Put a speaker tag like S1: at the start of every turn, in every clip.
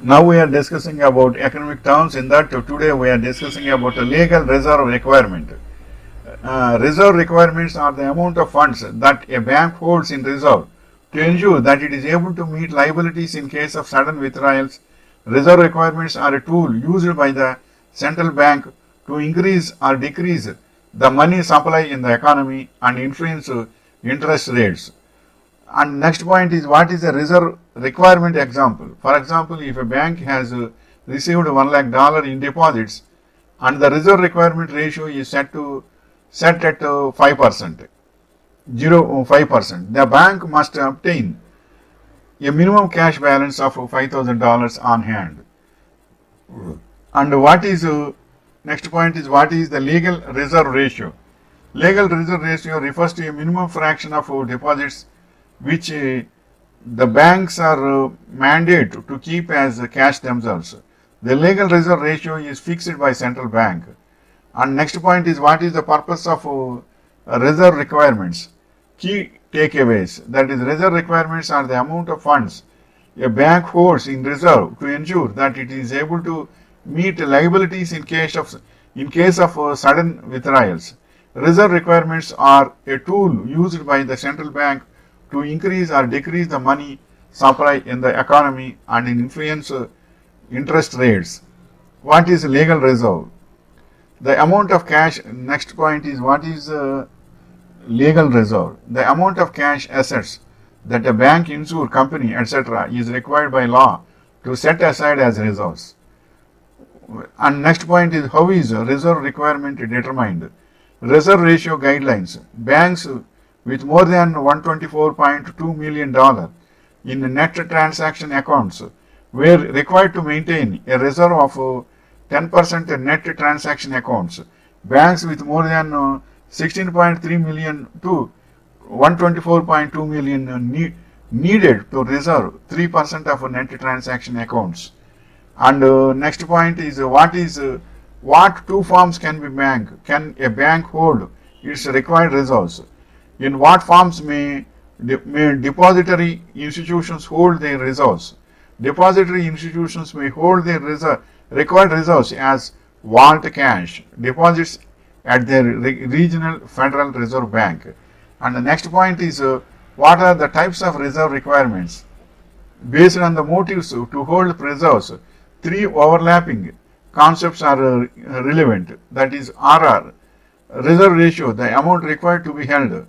S1: Now we are discussing about economic terms. In that today we are discussing about a legal reserve requirement. Reserve requirements are the amount of funds that a bank holds in reserve to ensure that it is able to meet liabilities in case of sudden withdrawals. Reserve requirements are a tool used by the central bank to increase or decrease the money supply in the economy and influence interest rates. And next point is, what is a reserve requirement example? For example, if a bank has received $1 lakh in deposits and the reserve requirement ratio is set at 5%, 5%, the bank must obtain a minimum cash balance of $5,000 on hand. And what is next point is, what is the legal reserve ratio? Legal reserve ratio refers to a minimum fraction of deposits which the banks are mandated to keep as cash themselves. The legal reserve ratio is fixed by central bank. And next point is, what is the purpose of reserve requirements? Key takeaways, that is, reserve requirements are the amount of funds a bank holds in reserve to ensure that it is able to meet liabilities in case of sudden withdrawals. Reserve requirements are a tool used by the central bank to increase or decrease the money supply in the economy and influence interest rates. What is legal reserve? The amount of cash. Next point is, what is legal reserve? The amount of cash assets that a bank, insure company, etc. is required by law to set aside as reserves. And next point is, how is reserve requirement determined? Reserve ratio guidelines. Banks with more than $124.2 million in net transaction accounts were required to maintain a reserve of 10% net transaction accounts. Banks with more than 16.3 million to 124.2 million needed to reserve 3% of net transaction accounts. And next point is, what two forms can a bank hold its required reserves? In what forms may depository institutions hold their reserves? Depository institutions may hold their required reserves as vault cash deposits at their regional Federal Reserve Bank. And the next point is, what are the types of reserve requirements? Based on the motives to hold reserves, three overlapping concepts are relevant. That is, RR, reserve ratio, the amount required to be held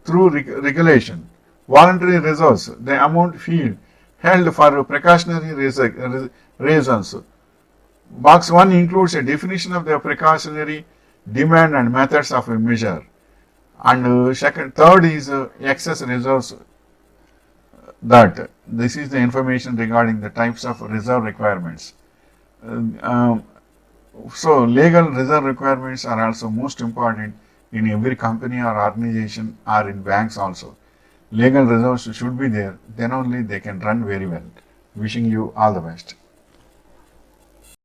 S1: through regulation. Voluntary reserves, the amount held for precautionary reasons. Box 1 includes a definition of the precautionary demand and methods of a measure. And third is excess reserves. That this is the information regarding the types of reserve requirements. So legal reserve requirements are also most important in every company or organization or in banks also. Legal reserves should be there, then only they can run very well. Wishing you all the best.